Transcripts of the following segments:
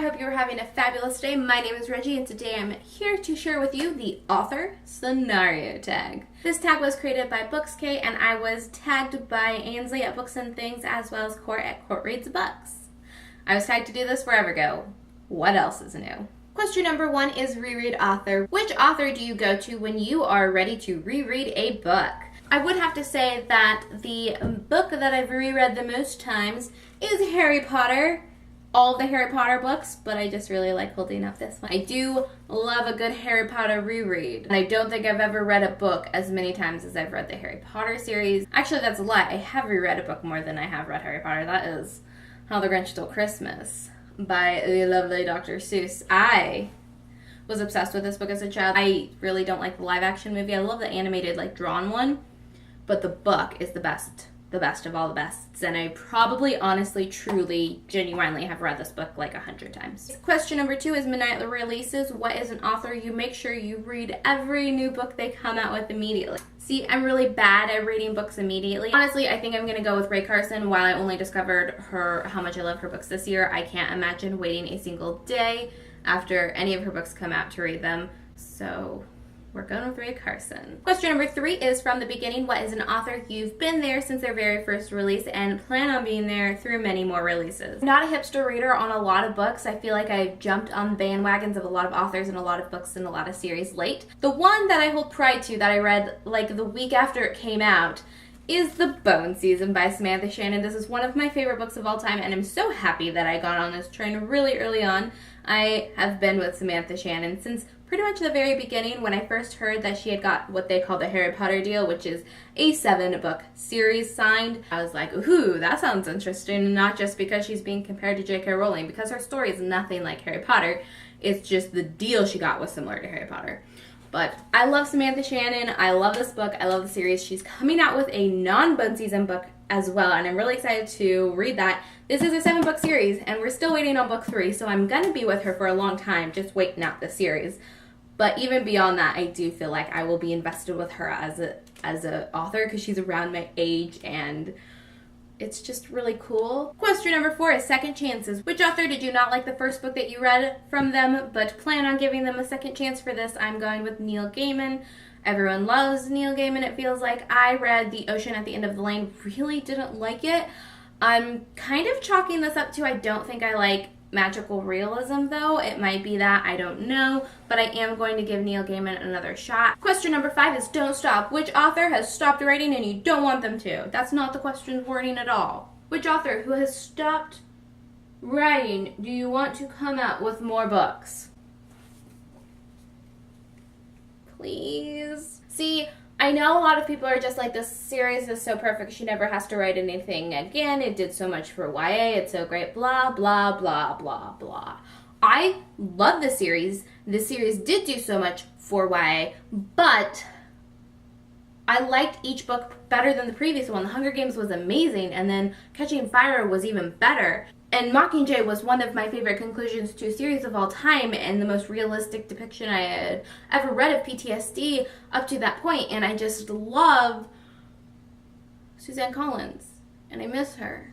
I hope you're having a fabulous day. My name is Reggie and today I'm here to share with you the author scenario tag. This tag was created by Bookskate and I was tagged by Ainsley at Books and Things as well as Court at Court Reads Books. I was tagged to do this forever ago. What else is new? Question number 1 is reread author. Which author do you go to when you are ready to reread a book? I would have to say that the book that I've reread the most times is Harry Potter. All the Harry Potter books, but I just really like holding up this one. I do love a good Harry Potter reread. And I don't think I've ever read a book as many times as I've read the Harry Potter series. Actually, that's a lie. I have reread a book more than I have read Harry Potter. That is How the Grinch Stole Christmas by the lovely Dr. Seuss. I was obsessed with this book as a child. I really don't like the live action movie. I love the animated, drawn one, but the book is the best of all the bests, and I probably, honestly, truly, genuinely have read this book 100 times. Question number 2 is midnight releases. What is an author you make sure you read every new book they come out with immediately? See, I'm really bad at reading books immediately. Honestly, I think I'm going to go with Rae Carson. While I only discovered how much I love her books this year, I can't imagine waiting a single day after any of her books come out to read them. So we're going with Rae Carson. Question number 3 is from the beginning. What is an author you've been there since their very first release and plan on being there through many more releases? I'm not a hipster reader on a lot of books. I feel like I jumped on bandwagons of a lot of authors and a lot of books and a lot of series late. The one that I hold pride to that I read the week after it came out is The Bone Season by Samantha Shannon. This is one of my favorite books of all time, and I'm so happy that I got on this train really early on. I have been with Samantha Shannon since pretty much the very beginning when I first heard that she had got what they call the Harry Potter deal, which is a 7-book series signed. I was like, ooh, that sounds interesting, not just because she's being compared to J.K. Rowling, because her story is nothing like Harry Potter. It's just the deal she got was similar to Harry Potter. But I love Samantha Shannon. I love this book. I love the series. She's coming out with a non-Bone Season book as well, and I'm really excited to read that. This is a 7-book series, and we're still waiting on book 3, so I'm going to be with her for a long time, just waiting out the series. But even beyond that, I do feel like I will be invested with her as a author because she's around my age and it's just really cool. Question number 4 is second chances. Which author did you not like the first book that you read from them but plan on giving them a second chance for this? I'm going with Neil Gaiman. Everyone loves Neil Gaiman, it feels like. I read The Ocean at the End of the Lane, really didn't like it. I'm kind of chalking this up to I don't think I like magical realism, though. It might be that, I don't know, but I am going to give Neil Gaiman another shot. Question number 5 is don't stop. Which author has stopped writing and you don't want them to? That's not the question's wording at all. Which author who has stopped writing do you want to come out with more books? Please. See, I know a lot of people are just like, this series is so perfect, she never has to write anything again, it did so much for YA, it's so great, blah, blah, blah, blah, blah. I love this series. This series did do so much for YA, but I liked each book better than the previous one. The Hunger Games was amazing, and then Catching Fire was even better. And Mockingjay was one of my favorite conclusions to a series of all time and the most realistic depiction I had ever read of PTSD up to that point. And I just love Suzanne Collins, and I miss her.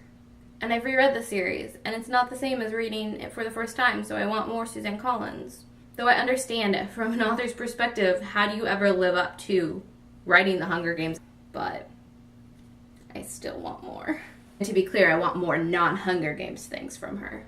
And I've reread the series, and it's not the same as reading it for the first time, so I want more Suzanne Collins. Though I understand from an author's perspective, how do you ever live up to writing The Hunger Games? But I still want more. And to be clear, I want more non-Hunger Games things from her.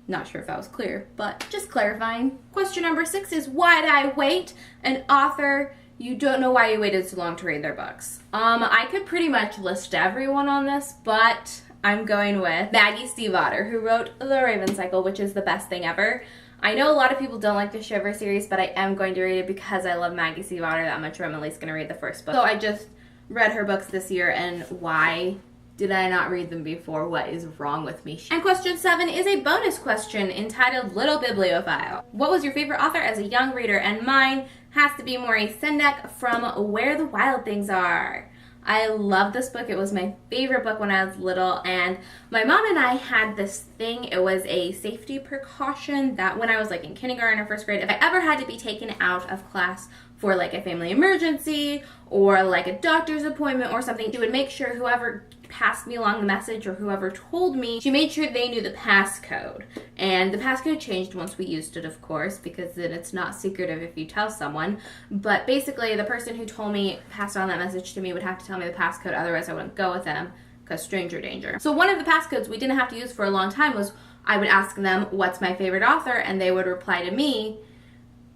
Not sure if that was clear, but just clarifying. Question number 6 is why'd I wait? An author you don't know why you waited so long to read their books. I could pretty much list everyone on this, but I'm going with Maggie Stiefvater, who wrote The Raven Cycle, which is the best thing ever. I know a lot of people don't like the Shiver series, but I am going to read it because I love Maggie Stiefvater that much. I'm at least going to read the first book. So I just read her books this year, and why did I not read them before? What is wrong with me? And question 7 is a bonus question entitled Little Bibliophile. What was your favorite author as a young reader? And mine has to be Maurice Sendak from Where the Wild Things Are. I love this book. It was my favorite book when I was little, and my mom and I had this thing. It was a safety precaution that when I was in kindergarten or first grade, if I ever had to be taken out of class for a family emergency or a doctor's appointment or something, she would make sure whoever passed me along the message or whoever told me, she made sure they knew the passcode. And the passcode changed once we used it, of course, because then it's not secretive if you tell someone. But basically, the person who told me, passed on that message to me, would have to tell me the passcode, otherwise I wouldn't go with them, because stranger danger. So one of the passcodes we didn't have to use for a long time was I would ask them, what's my favorite author? And they would reply to me,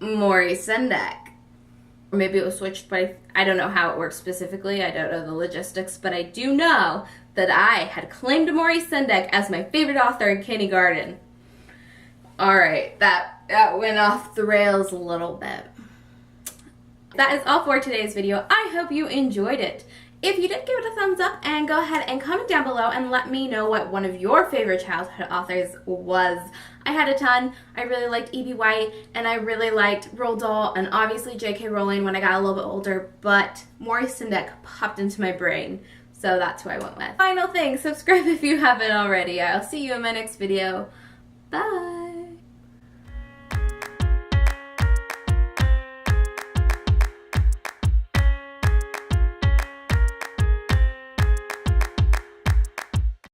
Maurice Sendak. Or maybe it was switched, but I don't know how it works specifically. I don't know the logistics, but I do know that I had claimed Maurice Sendak as my favorite author in kindergarten. Alright, that went off the rails a little bit. That is all for today's video. I hope you enjoyed it. If you did, give it a thumbs up and go ahead and comment down below and let me know what one of your favorite childhood authors was. I had a ton. I really liked E.B. White and I really liked Roald Dahl and obviously J.K. Rowling when I got a little bit older, but Maurice Sendak popped into my brain, so that's who I went with. Final thing, subscribe if you haven't already. I'll see you in my next video. Bye!